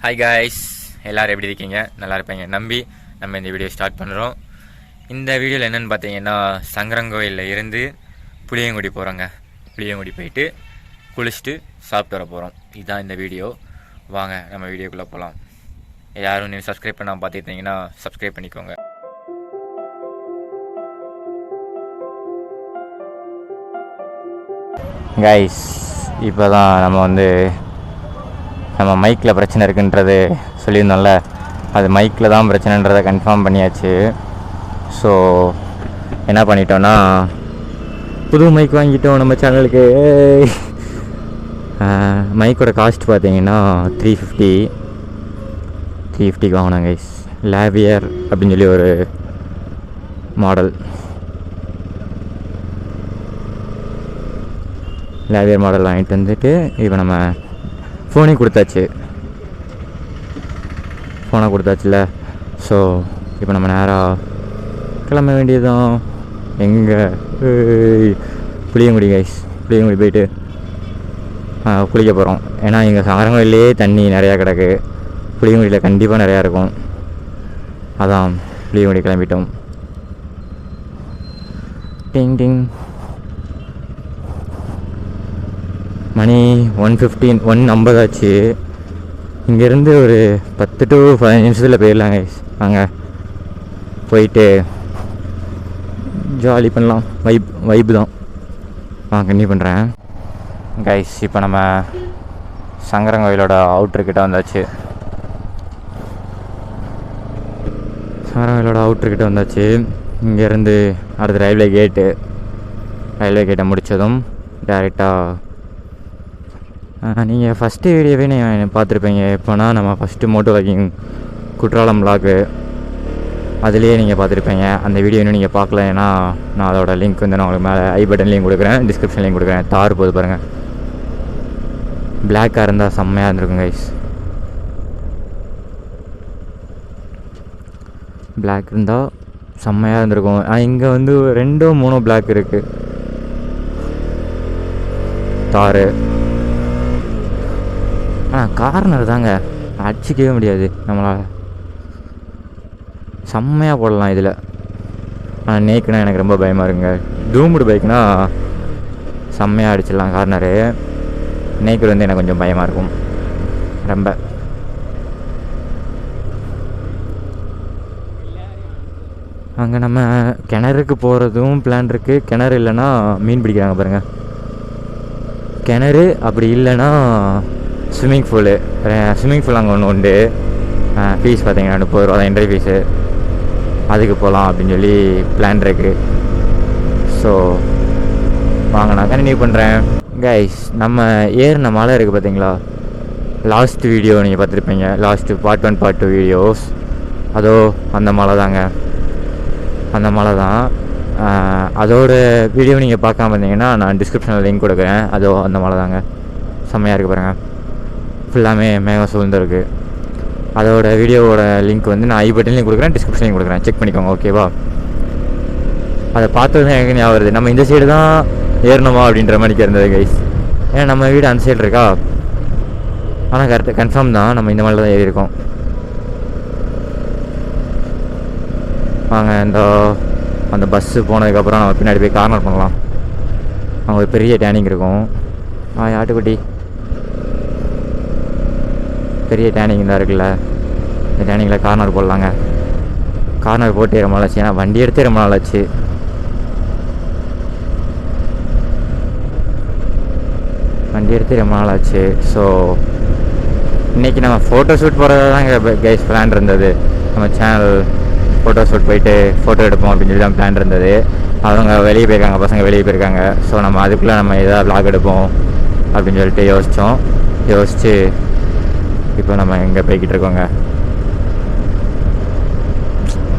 Hi guys, எல்லோரும் எப்படி இருக்கீங்க? நல்லா இருப்பீங்க நம்பி நம்ம இந்த வீடியோ ஸ்டார்ட் பண்ணுறோம். இந்த வீடியோவில் என்னென்னு பார்த்தீங்கன்னா, சங்கரங்கோயிலில் இருந்து புளியங்குடி போகிறோங்க. புளியங்குடி போயிட்டு குளிச்சுட்டு சாப்பிட்டு வர போகிறோம். இதுதான் இந்த வீடியோ. வாங்க நம்ம வீடியோக்குள்ளே போகலாம். யாரும் நீங்கள் சப்ஸ்கிரைப் பண்ணாமல் பார்த்துக்கிட்டிங்கன்னா சப்ஸ்கிரைப் பண்ணிக்கோங்க. கைஸ், இப்போ தான் நம்ம மைக்கில் பிரச்சனை இருக்குன்றது சொல்லியிருந்தோம்ல, அது மைக்கில் தான் பிரச்சனைன்றதை கன்ஃபார்ம் பண்ணியாச்சு. ஸோ என்ன பண்ணிட்டோன்னா, புது மைக் வாங்கிட்டோம் நம்ம சேனலுக்கு. மைக்கோட காஸ்ட் பார்த்தீங்கன்னா 350 வாங்கினாங்க கைஸ். லாவியர் அப்படின்னு சொல்லி ஒரு மாடல், லாவியர் மாடல் வாங்கிட்டு வந்துட்டு இப்போ நம்ம ஃபோனை கொடுத்தாச்சுல. ஸோ இப்போ நம்ம நேராக கிளம்ப வேண்டியதுதான். எங்கே? புளியங்குடி கைஸ். புளியங்குடி போயிட்டு குளிக்க போகிறோம். ஏன்னா எங்கள் சாரங்கோயிலே தண்ணி நிறையா கிடக்கு. புளியங்குடியில் கண்டிப்பாக நிறையா இருக்கும். அதான் புளியங்குடி கிளம்பிட்டோம். டிங் டிங். மணி 1:50 ஆச்சு. இங்கேருந்து ஒரு 10 to 15 நிமிஷத்தில் போயிடலாம் கைஸ். வாங்க போயிட்டு ஜாலி பண்ணலாம். வைப்பு தான். கண்டினியூ பண்ணுறேன் கைஸ். இப்போ நம்ம சங்கரங்கோயிலோட அவுட்ருக்கிட்ட வந்தாச்சு. இங்கேருந்து அடுத்த ரயில்வே கேட்டை முடித்ததும் டேரெக்டாக நீங்கள் ஃபஸ்ட்டு வீடியோவே நீங்கள் பார்த்துருப்பீங்க. எப்போனா நம்ம ஃபஸ்ட்டு மோட்டோ வாக்கிங் குற்றாலம் விளாகு அதுலேயே நீங்கள் பார்த்துருப்பீங்க. அந்த வீடியோ இன்னும் நீங்கள் பார்க்கல. ஏன்னா நான் அதோட லிங்க் நான் உங்களுக்கு மேலே ஐ பட்டன்லேயும் கொடுக்குறேன், டிஸ்கிரிப்ஷன்லேயும் கொடுக்குறேன். தார் போது பாருங்கள். பிளாக்காக இருந்தால் செம்மையாக இருந்திருக்கும் கைஸ். பிளாக் இருந்தால் செம்மையாக இருந்திருக்கும். இங்கே 2-3 பிளாக் இருக்குது. தார் கார்னர் தாங்க, அடிச்சிக்கவே முடியாது நம்மளால். செம்மையாக போடலாம் இதில். நேக்குனா எனக்கு ரொம்ப பயமாக இருக்குங்க. டூம்டு பைக்னால் செம்மையாக அடிச்சிடலாம் கார்னரு. நேக்கு எனக்கு கொஞ்சம் பயமாக இருக்கும் ரொம்ப. அங்கே நம்ம கிணறுக்கு போகிறதும் பிளான் இருக்குது. கிணறு இல்லைன்னா மீன் பிடிக்கிறாங்க பாருங்கள். கிணறு அப்படி இல்லைன்னா ஸ்விம்மிங் பூல் அங்கே ஒன்று உண்டு. ஃபீஸ் பார்த்தீங்கன்னா 30 ரூபா தான் என்ட்ரி ஃபீஸு. அதுக்கு போகலாம் அப்படின்னு சொல்லி பிளான் இருக்குது. ஸோ வாங்க நான் கண்டினியூ பண்ணுறேன் கைஸ். நம்ம ஏறின மலை இருக்குது பார்த்தீங்களா, லாஸ்ட் வீடியோ நீங்கள் பார்த்துருப்பீங்க. Last part 1 part 2 videos. அதோ அந்த மலை தான். அதோட வீடியோ நீங்கள் பார்க்காம இருந்தீங்கன்னா நான் டிஸ்கிரிப்ஷனில் லிங்க் கொடுக்குறேன். அதோ அந்த மலை தாங்க. செம்மையாக இருக்குது பாருங்கள். ஃபுல்லாமே மேகம் சூழ்ந்துருக்கு. அதோட வீடியோவோட லிங்க் நான் ஐ பட்டன்லையும் கொடுக்குறேன், டிஸ்கிரிப்ஷன்லையும் கொடுக்குறேன். செக் பண்ணிக்கோங்க, ஓகேவா? அதை பார்த்தது தான் எனக்கு ஞாபகம் வருது. நம்ம இந்த சைடு தான் ஏறணுமா அப்படின்ற மாதிரி இருந்தது கைஸ். ஏன்னா நம்ம வீடு அந்த சைடு இருக்கா. ஆனால் கரெக்டாக கன்ஃபார்ம் தான் நம்ம இந்த மாதிரி தான் ஏறியிருக்கோம். வாங்க அந்த பஸ்ஸு போனதுக்கப்புறம் நம்ம பின்னாடி போய் கார்னர் பண்ணலாம். அங்கே ஒரு பெரிய டேனிங் இருக்கும். ஆட்டுக்குட்டி பெரிய டேனிங் தான் இருக்குல்ல, இந்த டேனிங்கில் கார்னர் போடலாங்க. கார்னர் போட்டு ரொம்ப நாள் ஆச்சு. ஏன்னா வண்டி எடுத்து ரொம்ப நாள் ஆச்சு. ஸோ இன்றைக்கி நம்ம ஃபோட்டோ ஷூட் போகிறதா தாங்க கைஸ் பிளான் இருந்தது. நம்ம சேனல் ஃபோட்டோ ஷூட் போயிட்டு ஃபோட்டோ எடுப்போம் அப்படின்னு சொல்லி தான் பிளான் இருந்தது. அவங்க வெளியே போயிருக்காங்க, பசங்க வெளியே போயிருக்காங்க. ஸோ நம்ம அதுக்குள்ளே நம்ம எதாவது விளாக் எடுப்போம் அப்படின்னு சொல்லிட்டு யோசித்து இப்போ நம்ம எங்கே போய்கிட்டு இருக்கோங்க.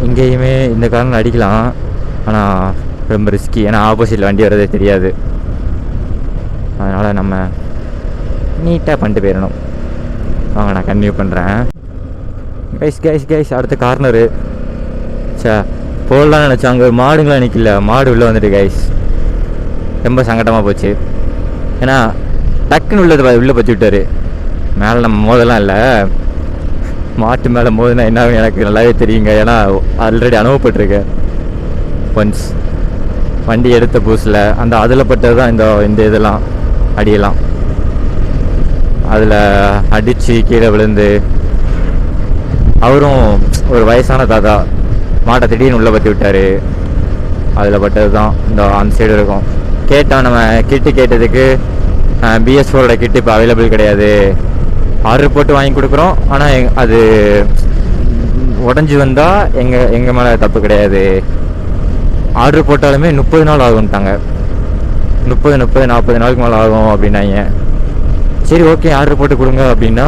இங்கேயுமே இந்த காரணம் அடிக்கலாம், ஆனால் ரொம்ப ரிஸ்கி. ஏன்னா ஆப்போசிட்டில் வண்டி வரதே தெரியாது. அதனால் நம்ம நீட்டாக பண்ணிட்டு போயிடணும். வாங்க நான் கன்டினியூ பண்ணுறேன் கைஸ். அடுத்த கார்னரு போடலான்னு நினச்சேன். அங்கே மாடுங்களாம் நிற்கல. மாடு உள்ளே வந்துட்டு கைஸ். ரொம்ப சங்கடமாக போச்சு. ஏன்னா டக்குன்னு உள்ளே பற்றி விட்டார். மேலே நம்ம மோதலாம் இல்லை, மாட்டு மேலே மோதுனா என்ன எனக்கு நல்லாவே தெரியுங்க. ஏன்னா ஆல்ரெடி அனுபவப்பட்டிருக்கேன். ஒன்ஸ் வண்டி எடுத்த புதுசில் அதில் பட்டது தான் இந்த இதெல்லாம் அடியெல்லாம். அதில் அடித்து கீழே விழுந்து, அவரும் ஒரு வயசான தாத்தா மாட்டை திடீர்னு உள்ளே பற்றி விட்டார். அதில் பட்டது தான் அந்த சைடு இருக்கும். கேட்டால் நம்ம கிட்டு கேட்டதுக்கு BS4 கிட்டு இப்போ அவைலபிள் கிடையாது, ஆர்டர் போட்டு வாங்கி கொடுக்குறோம், ஆனால் அது உடஞ்சி வந்தால் எங்கள் மேலே தப்பு கிடையாது, ஆர்டர் போட்டாலுமே 30 நாள் ஆகும்ட்டாங்க. 30-40 நாளுக்கு மேலே ஆகும் அப்படின்னாங்க. சரி ஓகே ஆர்டர் போட்டு கொடுங்க அப்படின்னா,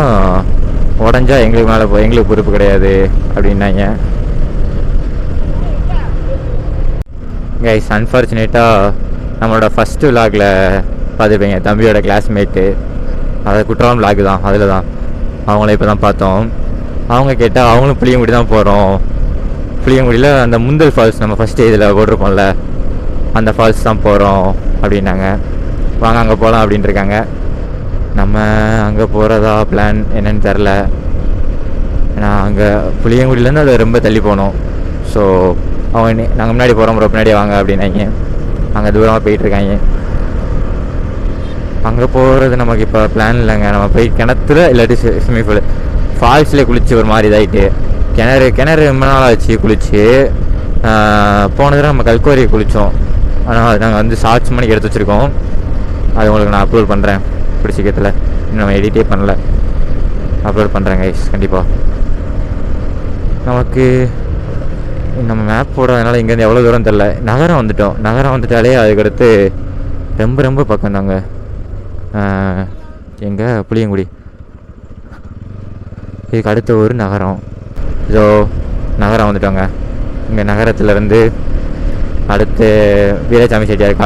உடஞ்சா எங்களுக்கு பொறுப்பு கிடையாது அப்படின்னாங்க. கைஸ், அன்ஃபார்ச்சுனேட்டாக நம்மளோட ஃபஸ்ட்டு விலாகில் பார்த்துருப்பீங்க, தம்பியோட கிளாஸ்மேட்டு, அது குற்றாலம் விலாக் தான். அதில் தான் அவங்கள இப்போ தான் பார்த்தோம். அவங்க கேட்டால் அவங்களும் புளியங்குடி தான் போகிறோம், புளியங்குடியில் அந்த முந்தல் ஃபால்ஸ் நம்ம ஃபஸ்ட்டு இதில் போட்டிருக்கோம்ல, அந்த ஃபால்ஸ் தான் போகிறோம் அப்படின்னாங்க. வாங்க அங்கே போகலாம் அப்படின்ட்டு இருக்காங்க. நம்ம அங்கே போகிறதா பிளான் என்னன்னு தெரில. ஏன்னா அங்கே புளியங்குடியிலேருந்து அதை ரொம்ப தள்ளி போகணும். ஸோ அவங்க நாங்கள் முன்னாடி போகிறோம், பின்னாடியே வாங்க அப்படின்னாங்க. அங்கே தூரமாக போயிட்டுருக்காங்க. அங்கே போகிறது நமக்கு இப்போ பிளான் இல்லைங்க. நம்ம போய் கிணத்துல இல்லாட்டி ஸ்விம்மிங் பூல் ஃபால்ஸ்லேயே குளிச்சு ஒரு மாதிரி இதாகிட்டு, கிணறு ரொம்ப நாள் ஆச்சு குளிச்சு. போனதில் நம்ம கல்கோரியை குளித்தோம். ஆனால் அது நாங்கள் வந்து ஷார்ட்ஸ் மணிக்கு எடுத்து வச்சுருக்கோம். அது உங்களுக்கு நான் அப்லோட் பண்ணுறேன் பிடிச்சிக்கத்தில். இன்னும் நம்ம எடிட்டே பண்ணல, அப்லோட் பண்ணுறேன் கைஸ் கண்டிப்பாக. நமக்கு நம்ம மேப் போடுறதுனால இங்கேருந்து எவ்வளோ தூரம் தெரில. நகரம் வந்துட்டாலே அதுக்கடுத்து ரொம்ப பக்கம் தாங்க. எங்கே புளியங்குடி, இதுக்கு அடுத்த ஒரு நகரம். இதோ நகரம் வந்துட்டோங்க. இங்கே நகரத்துலேருந்து அடுத்து வீரசாமி செட்டியார்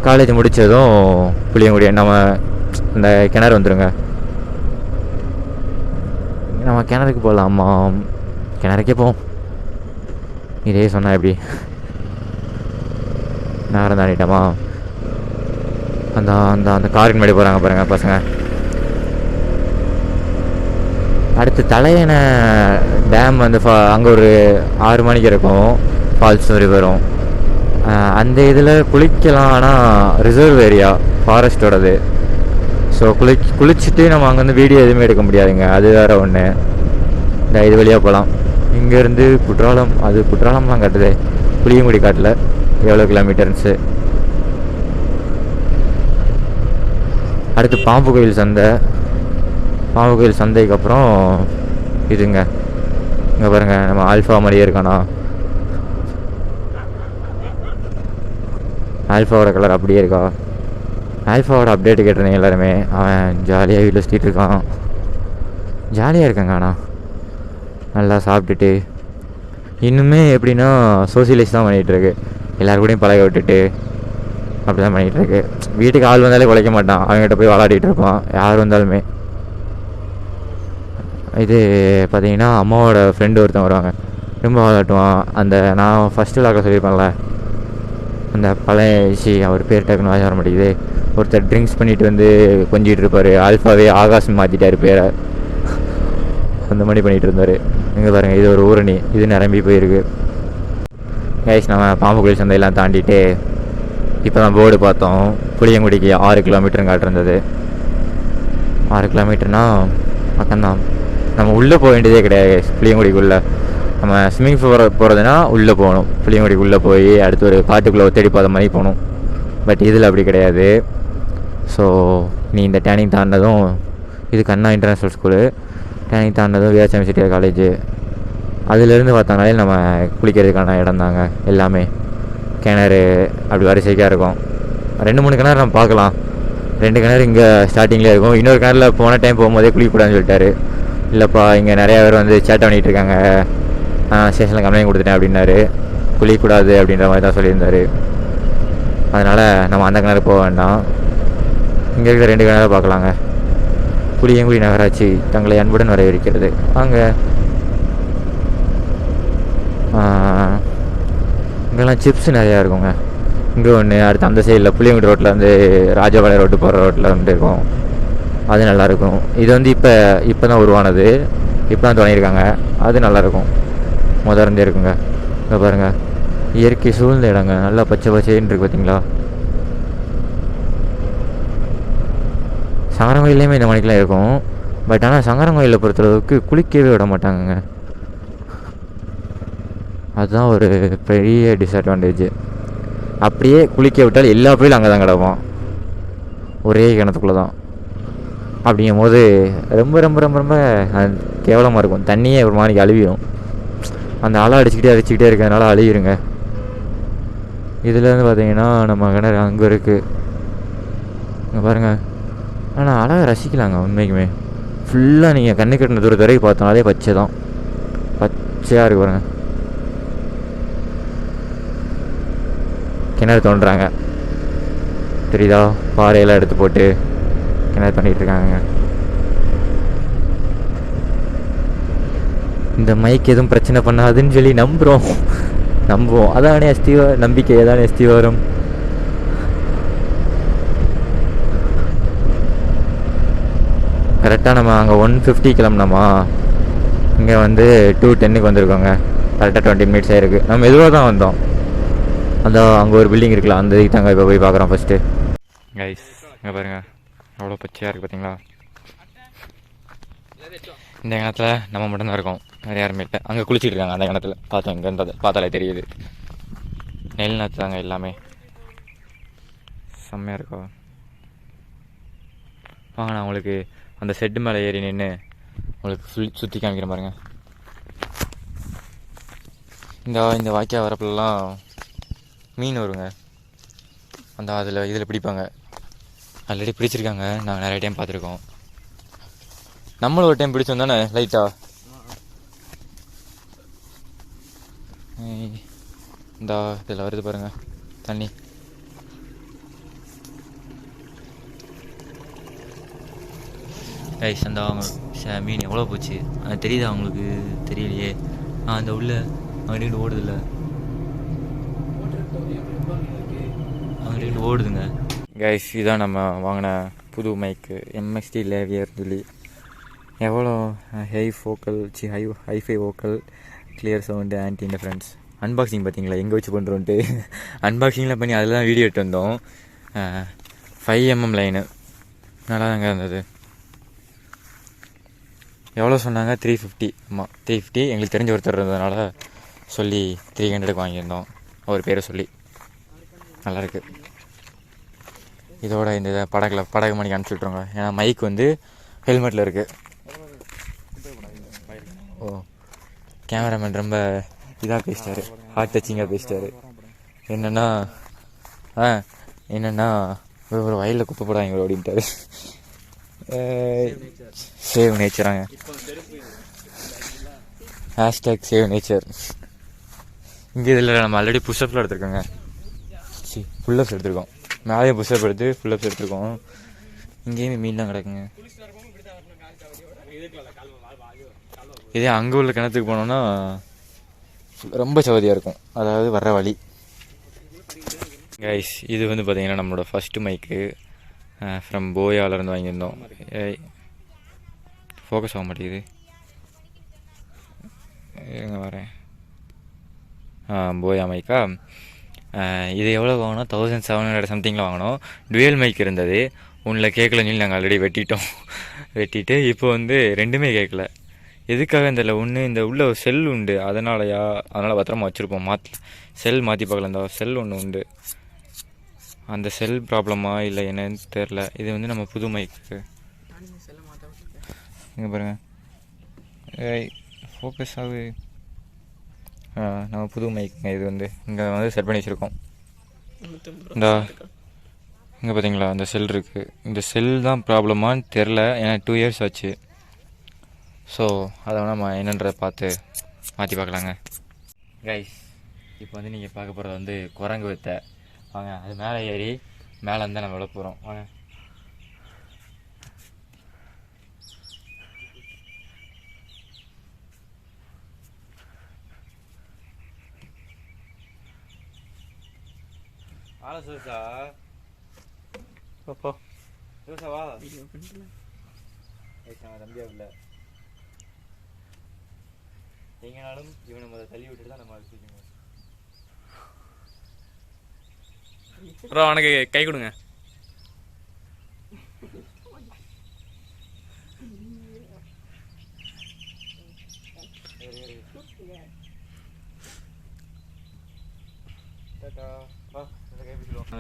காலேஜ் முடித்ததும் புளியங்குடி நம்ம இந்த கிணறு வந்துடுங்க. நம்ம கிணறுக்கு போகலாமா? கிணறுக்கே போவோம். இதே சொன்னால் எப்படி? நகரம் தாண்டிட்டோமா? அந்த காருக்கு முன்னாடி போகிறாங்க பாருங்கள் பசங்க. அடுத்து தலையணை டேம் வந்து அங்கே ஒரு 6 மணிக்கு இருக்கும், ஃபால்ஸ் மாதிரி வரும். அந்த இதில் குளிக்கலாம், ஆனால் ரிசர்வ் ஏரியா ஃபாரஸ்ட்டோடது. ஸோ குளிச்சுட்டு நம்ம அங்கேருந்து வீடியோ எதுவுமே எடுக்க முடியாதுங்க, அது வேறு ஒன்று. இந்த இது வழியாக போகலாம். இங்கேருந்து குற்றாலம்லாம் காட்டுது, புளியங்குடி காட்டில் எவ்வளோ கிலோமீட்டர்ஸு. அடுத்து பாம்பு கோயில் சந்தைக்கு அப்புறம் இதுங்க. இங்கே பாருங்கள், நம்ம ஆல்ஃபா மாதிரியே இருக்கானா, ஆல்ஃபாவோட கலர் அப்படியே இருக்கா. ஆல்ஃபாவோட அப்டேட்டு கேட்டிருந்தேன் எல்லாருமே. அவன் ஜாலியாக வீட்டில் சுற்றிட்டு இருக்கான், ஜாலியாக இருக்காங்க. ஆனால் நல்லா சாப்பிட்டுட்டு இன்னுமே எப்படின்னா சோசியலைஸ் தான் பண்ணிகிட்ருக்கு, எல்லாருக்கூடையும் பழக விட்டுட்டு அப்படி தான் பண்ணிகிட்ருக்கு. வீட்டுக்கு ஆள் வந்தாலே குலைக்க மாட்டான், அவங்ககிட்ட போய் விளாடிட்டு இருப்பான் யார் வந்தாலுமே. இது பார்த்தீங்கன்னா அம்மாவோட ஃப்ரெண்டு ஒருத்தன் வருவாங்க, ரொம்ப விளாட்டுவான். அந்த நான் ஃபஸ்ட்டு லாக்க சொல்லியிருப்பேன்ல, அந்த பழைய அவர் பேர் டக்குன்னு வர மாட்டேங்குது, ஒருத்தர் ட்ரிங்க்ஸ் பண்ணிட்டு வந்து கொஞ்சிட்டு இருப்பார், ஆல்ஃபாவே ஆகாசம் மாற்றிட்டார் பேரை, அந்த மாதிரி பண்ணிகிட்டு இருந்தார். இங்கே பாருங்கள், இது ஒரு ஊரணி, இது நிரம்பி போயிருக்கு. கைஸ், நம்ம பாம்பு கோயில் சந்தையெல்லாம் தாண்டிட்டு இப்போ தான் போர்டு பார்த்தோம், புளியங்குடிக்கு 6 கிலோமீட்டரும் காட்டிருந்தது. 6 கிலோமீட்டர்னா பக்கம்தான். நம்ம உள்ளே போக வேண்டியதே கிடையாது புளியங்குடிக்குள்ளே. நம்ம ஸ்விம்மிங் பூல் போகிறதுனா உள்ளே போகணும், புளியங்குடிக்குள்ளே போய் அடுத்து ஒரு காட்டுக்குள்ளே தேடி பார்த்த மாதிரி போகணும். பட் இதில் அப்படி கிடையாது. ஸோ நீ இந்த டேனிங் தாண்டதும், இது கண்ணா இன்டர்நேஷ்னல் ஸ்கூலு, டேனிங் தாண்டதும் வீரசாமி செட்டியார் காலேஜு, அதுலேருந்து பார்த்தாங்களே நம்ம குளிக்கிறதுக்கான இடம் தாங்க எல்லாமே. கிணறு அப்படி வரிசைக்காக இருக்கும். 2-3 கிணறு நம்ம பார்க்கலாம். 2 கிணறு இங்கே ஸ்டார்டிங்லேயே இருக்கும். இன்னொரு கிணறுல போன டைம் போகும்போதே குளிக்கக்கூடாதுன்னு சொல்லிட்டாரு. இல்லைப்பா, இங்கே நிறையா பேர் வந்து சேட்டை பண்ணிகிட்டு இருக்காங்க, ஸ்டேஷனில் கம்ப்ளைண்ட் கொடுத்துட்டேன் அப்படின்னாரு. குளிக்கக்கூடாது அப்படின்ற மாதிரி தான் சொல்லியிருந்தார். அதனால் நம்ம அந்த கிணறு போக வேண்டாம், இங்கே இருக்கிற 2 கிணறு பார்க்கலாங்க. புளியங்குடி நகராட்சி தங்களை அன்புடன் வரவேற்கிறது. அங்கே இங்கெல்லாம் சிப்ஸ் நிறையா இருக்குங்க. இங்கே ஒன்று, அடுத்து அந்த சைடில் புளியங்குடி ரோட்டில் வந்து ராஜபாளையம் ரோட்டு போகிற ரோட்டில் வந்துட்டு இருக்கும், அது நல்லாயிருக்கும். இது வந்து இப்போ தான் உருவானது. இப்போ தான் தொடங்கியிருக்காங்க. அது நல்லாயிருக்கும், முதர்ந்தே இருக்குங்க. இங்கே பாருங்கள், இயற்கை சூழ்ந்த இடங்க, நல்லா பச்சை பச்சைன்னு இருக்குது பார்த்தீங்களா. சங்கரங்கோயிலையுமே இந்த மணிக்கெலாம் இருக்கும். பட் ஆனால் சங்கரங்கோயிலை பொறுத்தளவுக்கு குளிக்கவே விட மாட்டாங்கங்க. அதுதான் ஒரு பெரிய டிஸ்அட்வான்டேஜ். அப்படியே குளிக்க விட்டால் எல்லா கோயிலும் அங்கே தான் கிடப்போம், ஒரே கிணத்துக்குள்ளே தான். அப்படிங்கும் போது ரொம்ப ரொம்ப ரொம்ப ரொம்ப கேவலமாக இருக்கும். தண்ணியே ஒரு மாதிரி அழுவிடும். அந்த அலை அடிச்சுக்கிட்டே இருக்கிறதுனால அழுகிருங்க. இதுலேருந்து பார்த்தீங்கன்னா நம்ம கிணறு அங்கே இருக்குது. இங்கே பாருங்கள், ஆனால் அழகாக ரசிக்கலாங்க உண்மைக்குமே. ஃபுல்லாக நீங்கள் கண்ணு கட்டின தூரத்து வரைக்கும் பார்த்தோனாலே பச்சை தான், பச்சையாக இருக்கு பாருங்கள். கிணறு தோண்டுறாங்க தெரியுதா, பாறையெல்லாம் எடுத்து போட்டு கிணறு பண்ணிகிட்டு இருக்காங்க. இந்த மைக் எதுவும் பிரச்சனை பண்ணாதுன்னு சொல்லி நம்புவோம். அதானே நம்பிக்கை அதானே அஸ்திவாரம். கரெக்டாக நம்ம அங்கே 150 கிளம்புனோமா, இங்கே வந்து 210க்கு வந்திருக்கோங்க. கரெக்டாக 20 மினிட்ஸ் ஆகிருக்கு. நம்ம மெதுவாக தான் வந்தோம். அந்த அங்கே ஒரு பில்டிங் இருக்குல்ல, அந்த இதுக்கு தாங்க இப்போ போய் பார்க்குறோம் ஃபஸ்ட்டு. கைஸ் இங்கே பாருங்கள், அவ்வளோ பச்சையாக இருக்குது பார்த்தீங்களா. இந்த கிணத்துல நம்ம மட்டும்தான் இருக்கோம், வேறு யாருமே இல்லை. அங்கே குளிச்சுட்டு இருக்காங்க அந்த கிணத்துல, பார்த்தோம் இங்கேன்றது பார்த்தாலே தெரியுது. நெல் நாற்று தாங்க எல்லாமே, செம்மையாக இருக்கும். வாங்க நான் உங்களுக்கு அந்த செட்டு மேலே ஏறி நின்று உங்களுக்கு சுற்றி காமிக்கிற பாருங்க. இந்த வாய்க்கால் வரப்புலாம் மீன் வருங்க. இதில் பிடிப்பாங்க, ஆல்ரெடி பிடிச்சிருக்காங்க, நாங்கள் நிறைய டைம் பார்த்துருக்கோம். நம்மளும் ஒரு டைம் பிடிச்சோம் தானே லைட்டாக. இதில் வருது பாருங்கள் தண்ணி. கைஸ் அந்த மீன் எவ்வளோ போச்சு அது தெரியுதா உங்களுக்கு? தெரியலையே. அந்த உள்ள அங்கிட்டு ஓடுதில்ல, அங்கிட்டு ஓடுதுங்க. கைஸ் இதான் நம்ம வாங்கின புது மைக்கு, MXT லேவியர் சொல்லி. எவ்வளோ hi fi vocal, clear sound, anti interference. Unboxing பார்த்தீங்களா எங்கே வச்சு பண்ணுறோன்ட்டு. அன்பாக்சிங்கில் பண்ணி அதில் தான் வீடியோ எடுத்து வந்தோம். 5mm லைனு நல்லா தாங்க இருந்தது. எவ்வளோ சொன்னாங்க? 350. ஆமாம் 350. எங்களுக்கு தெரிஞ்ச ஒருத்தர் இருந்ததுனால சொல்லி 300க்கு வாங்கியிருந்தோம், அவர் பேரை சொல்லி. நல்லாயிருக்கு. இதோட இந்த படகு மணிக்கு அனுப்பிச்சி விட்ருங்க. ஏன்னா மைக் வந்து ஹெல்மெட்டில் இருக்குது. ஓ, கேமராமேன் ரொம்ப இதாக பேசிட்டாரு, ஹார்ட் டச்சிங்காக பேசிட்டாரு. என்னென்னா ஒரு வயலில் குப்பை போடாங்க அப்படின்ட்டாரு. சேவ் நேச்சராங்க, #சேவ் நேச்சர். இங்கே இதில் நம்ம ஆல்ரெடி புஷ்அப்லாம் எடுத்துருக்கோங்க, ஃபுல்லப்ஸ் எடுத்துருக்கோம். மேலேயும் புஷ்அப் எடுத்து ஃபுல்லப்ஸ் எடுத்துருக்கோம். இங்கேயுமே மீன்லாம் கிடக்குங்க. இதே அங்கே உள்ள கிணத்துக்கு போனோன்னா ரொம்ப சவதியாக இருக்கும், அதாவது வர்ற வழி. கைஸ் இது வந்து பார்த்திங்கன்னா நம்மளோட ஃபஸ்ட்டு மைக்கு, ஃப்ரம் போயாவிலேருந்து வாங்கியிருந்தோம். ஃபோக்கஸ் ஆக மாட்டேங்குது, எங்கே வரேன். போயா மைக்கா. இது எவ்வளோ வாங்கினோம்? 1700 சம்திங்கில் வாங்கினோம். டுவெல் மைக் இருந்தது, ஒன்றில் கேட்கலன்னு சொல்லி நாங்கள் ஆல்ரெடி வெட்டிட்டு இப்போ வந்து ரெண்டுமே கேட்கல. எதுக்காக தெரியல. ஒன்று இந்த உள்ள ஒரு செல் உண்டு, அதனால் பத்திரமா வச்சுருப்போம். செல் மாற்றி பார்க்கல. இந்த செல் ஒன்று உண்டு, அந்த செல் ப்ராப்ளமா இல்லை என்னன்னு தெரில. இது வந்து நம்ம புது மைக்கு. இங்கே பாருங்கள், ஃபோக்கஸ் ஆகுது. நம்ம புது மைக்குங்க. இது வந்து இங்கே வந்து செட் பண்ணி வச்சுருக்கோம். இங்கே பார்த்தீங்களா அந்த செல் இருக்குது. இந்த செல் தான் ப்ராப்ளமானு தெரில, ஏன்னா 2 இயர்ஸ் ஆச்சு. ஸோ அதை நம்ம என்னன்றதை பார்த்து மாற்றி பார்க்கலாங்க. கைஸ் இப்போ வந்து நீங்கள் பார்க்க போகிறது வந்து குரங்கு வித்தை. வாங்க அது மேலே ஏறி மேலே இருந்தால் நம்ம விட போகிறோம். வாங்க. சூசா சூசா வா, தம்பியா இல்லை. எங்கனாலும் இவனை முதல்ல தள்ளி விட்டுட்டு தான் நம்ம அது தூக்கணும். ப்ரோ உனக்கு கை கொடுங்க.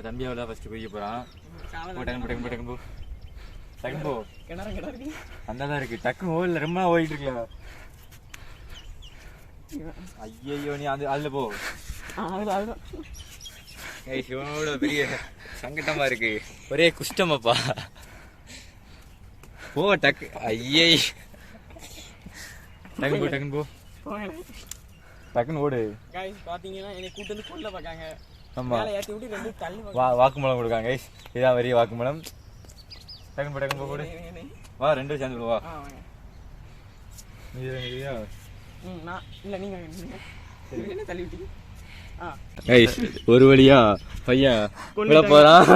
தம்பி அவ்வளோ ஃபஸ்ட்டு போய் போகிறான். டக்குன்னு போ டக்குன்னு போ. அந்த தான் இருக்குது. டக்குன்னு ஓடல ரொம்ப ஓடிட்டு இருக்கல. ஐயோ நீ அந்த அதில் போ. சிவனோட பெரிய சங்கட்டமாக இருக்கு. ஒரே குஷ்டமாப்பா. போ டக்கு. ஐயே டக்குன்னு போ. டக்குன்னு ஓடு. பாத்தீங்கன்னா என்னை கூட்டு வந்து கொல்ல பார்க்காங்க. ஆமா ஏற்றி விட்டு ரெண்டு தள்ளி வாக்குமூலம் கொடுக்காங்க. இதான் பெரிய வாக்குமூலம். டக்குன்னு போ போடு. வா ரெண்டு சேர்ந்து வா. நான் இல்லை நீங்கள் தள்ளி விட்டீங்க. ஒரு வழியா பையன் உள்ள போறான்.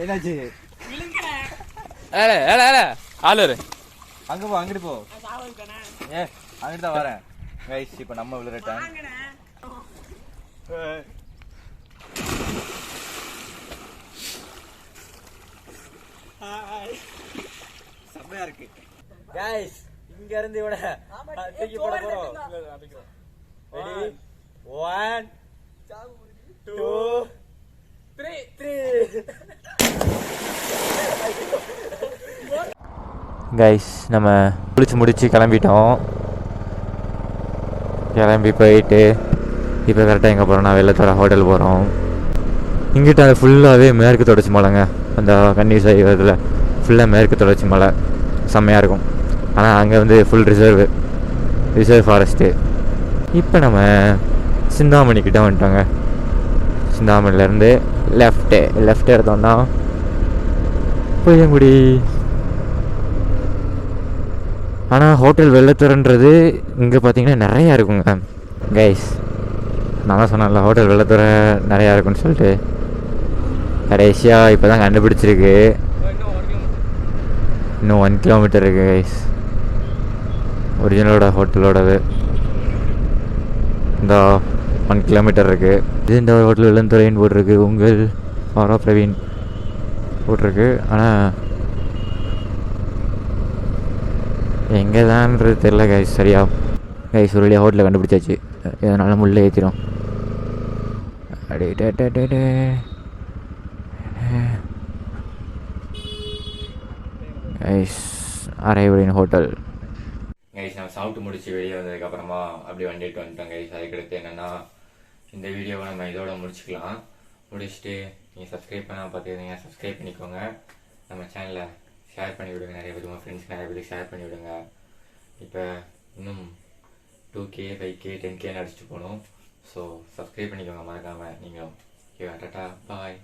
என்னாச்சு? ஆளு அங்க போ, அங்கிட்டு போ. அங்கிட்டு தான் வரேன். கைஸ் இப்ப நம்ம விழுறட்டேன். செம்மையா இருக்கு கைஸ். இங்க இருந்து இவட தூக்கி போட போறோம். ரெடி 1 2 3 கைஸ் நம்ம முடிச்சு கிளம்பிட்டோம். கிளம்பி போயிட்டு இப்போ கரெக்டாக எங்கே போகிறோம்னா வெள்ளத்தோட ஹோட்டல் போகிறோம். இங்கிட்ட அது ஃபுல்லாகவே மேற்கு தொடர்ச்சி மலைங்க. அந்த கன்னி சைவத்தில் ஃபுல்லாக மேற்கு தொடர்ச்சி மலை செம்மையாக இருக்கும். ஆனால் அங்கே வந்து ஃபுல் ரிசர்வ் ஃபாரஸ்ட்டு. இப்போ நம்ம சிந்தாமணிக்கிட்ட வந்துட்டோங்க. சிந்தாமணிலேருந்து லெஃப்ட் எடுத்தோம்னா பொய்யங்குடி. ஆனால் ஹோட்டல் வெள்ளத்துறைன்றது இங்கே பார்த்தீங்கன்னா நிறையா இருக்குங்க கைஸ். நான் தான் சொன்னேன்ல ஹோட்டல் வெள்ளத்துறை நிறையா இருக்குன்னு சொல்லிட்டு. கடைசியாக இப்போ தான் கண்டுபிடிச்சிருக்கு. இன்னும் 1 கிலோமீட்டர் இருக்குது கைஸ் ஒரிஜினலோட ஹோட்டலோடது. இந்த 1 கிலோமீட்டர் இருக்குது. இது இந்த ஹோட்டல் வெள்ளத்துறைன்னு போட்டிருக்கு. உங்கள் ஆரா பிரவீன் போட்டிருக்கு. ஆனால் எங்கே தான்றது தெரில கைஸ் சரியா. கைஸ் ஒரு வழியாக ஹோட்டலில் கண்டுபிடிச்சாச்சு. இதனால் முள்ளே ஏற்றிடும். அடே கைஸ் அரைவடின் ஹோட்டல். கைஸ் நான் சாப்பிட்டு முடிச்சு வெளியே வந்ததுக்கப்புறமா அப்படி வண்டிட்டு வந்துட்டோம் கைஸ். அதுக்கடுத்து என்னென்னா இந்த வீடியோவை நம்ம இதோட முடிச்சுக்கலாம். முடிச்சுட்டு நீங்கள் சப்ஸ்கிரைப் பண்ணால் பார்த்துக்கிட்டீங்க சப்ஸ்கிரைப் பண்ணிக்கோங்க. நம்ம சேனலை ஷேர் பண்ணி விடுங்க. நிறைய பேர் உங்கள் ஃப்ரெண்ட்ஸ் நிறைய பேருக்கு ஷேர் பண்ணி விடுங்க. இப்போ இன்னும் 2K 5K 10K அடிச்சுட்டு போகணும். ஸோ சப்ஸ்கிரைப் பண்ணிக்கோங்க மறக்காமல் நீங்களும். ஓகே டாட்டா பாய்.